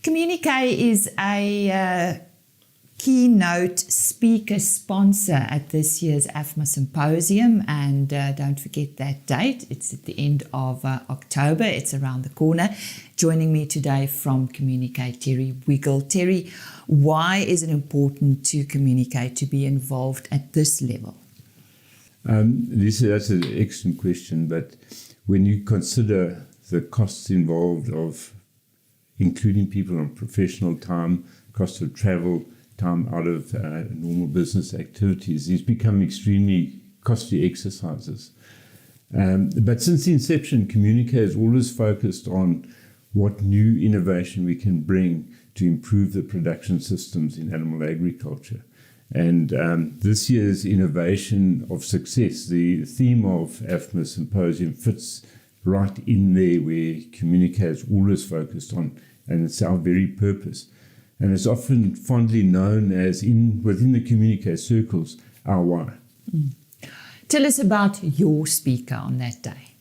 Chemuniqué is a keynote speaker sponsor at this year's AFMA Symposium, and don't forget that date. It's at the end of October. It's around the corner. Joining me today from Chemuniqué, Terry Wiggle. Terry, why is it important to Chemuniqué to be involved at this level? Lisa, that's an excellent question, but when you consider the costs involved of including people on professional time, cost of travel, time out of normal business activities, these become extremely costly exercises. But since the inception, Chemuniqué has always focused on what new innovation we can bring to improve the production systems in animal agriculture. And this year's innovation of success, the theme of AFMA Symposium fits right in there where Chemuniqué has always focused on, and it's our very purpose. And it's often fondly known as, within the Chemuniqué circles, our why. Tell us about your speaker on that day.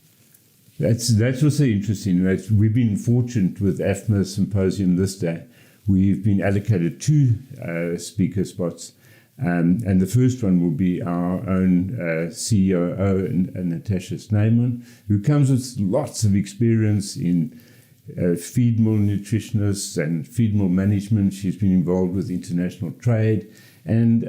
That's also interesting. We've been fortunate with AFMA Symposium this day. We've been allocated 2 speaker spots. And the first one will be our own COO, Natasha Snyman, who comes with lots of experience in feed mill nutritionists and feed mill management. She's been involved with international trade and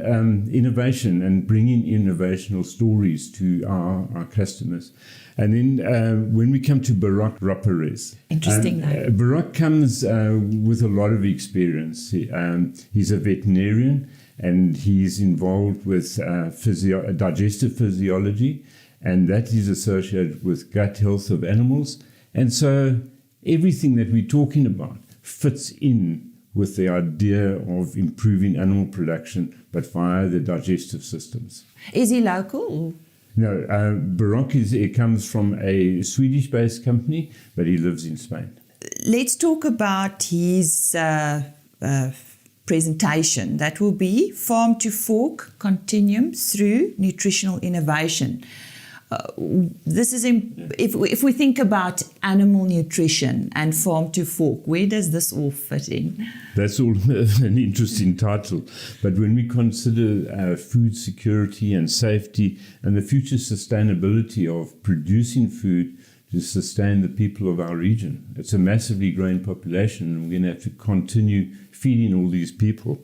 innovation and bringing innovational stories to our customers. And then when we come to Barak Raparez. Interesting name. Barak comes with a lot of experience. He's a veterinarian, and he's involved with digestive physiology, and that is associated with gut health of animals. And so everything that we're talking about fits in with the idea of improving animal production, but via the digestive systems. Is he local? No, Barak comes from a Swedish-based company, but he lives in Spain. Let's talk about his presentation. That will be Farm to Fork Continuum through Nutritional Innovation. This is if we think about animal nutrition and farm to fork, where does this all fit in? That's all an interesting title. But when we consider food security and safety and the future sustainability of producing food to sustain the people of our region, it's a massively growing population, and we're going to have to continue feeding all these people.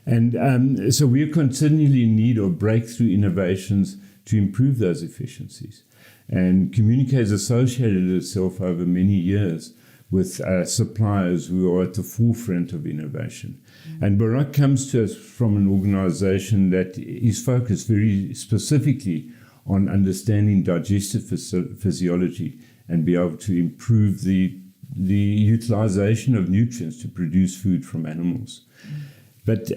And so we're continually in need of breakthrough innovations to improve those efficiencies. And Chemuniqué has associated itself over many years with suppliers who are at the forefront of innovation. And Barak comes to us from an organization that is focused very specifically on understanding digestive physiology and be able to improve the utilization of nutrients to produce food from animals. But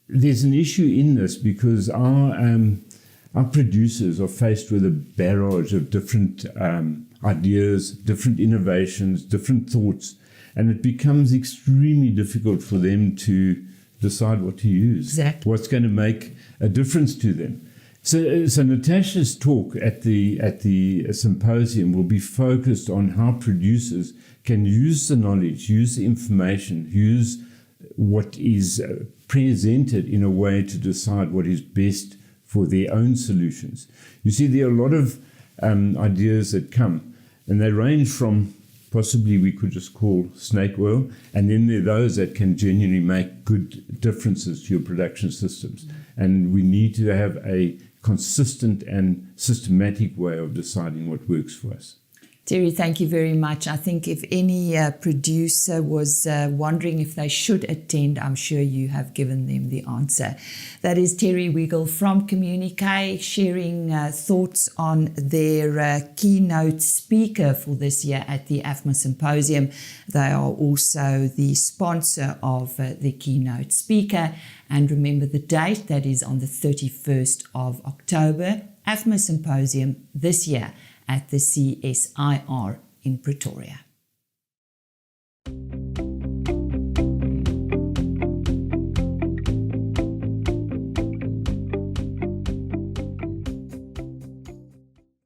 there's an issue in this because our producers are faced with a barrage of different ideas, different innovations, different thoughts, and it becomes extremely difficult for them to decide what to use, exactly. What's going to make a difference to them. So Natasha's talk at the symposium will be focused on how producers can use the knowledge, use the information, use what is presented in a way to decide what is best for their own solutions. You see, there are a lot of ideas that come, and they range from possibly we could just call snake oil, and then there are those that can genuinely make good differences to your production systems. And we need to have a consistent and systematic way of deciding what works for us. Terry, thank you very much. I think if any producer was wondering if they should attend, I'm sure you have given them the answer. That is Terry Wiggle from Chemuniqué sharing thoughts on their keynote speaker for this year at the AFMA Symposium. They are also the sponsor of the keynote speaker. And remember the date, that is on the 31st of October, AFMA Symposium this year at the CSIR in Pretoria.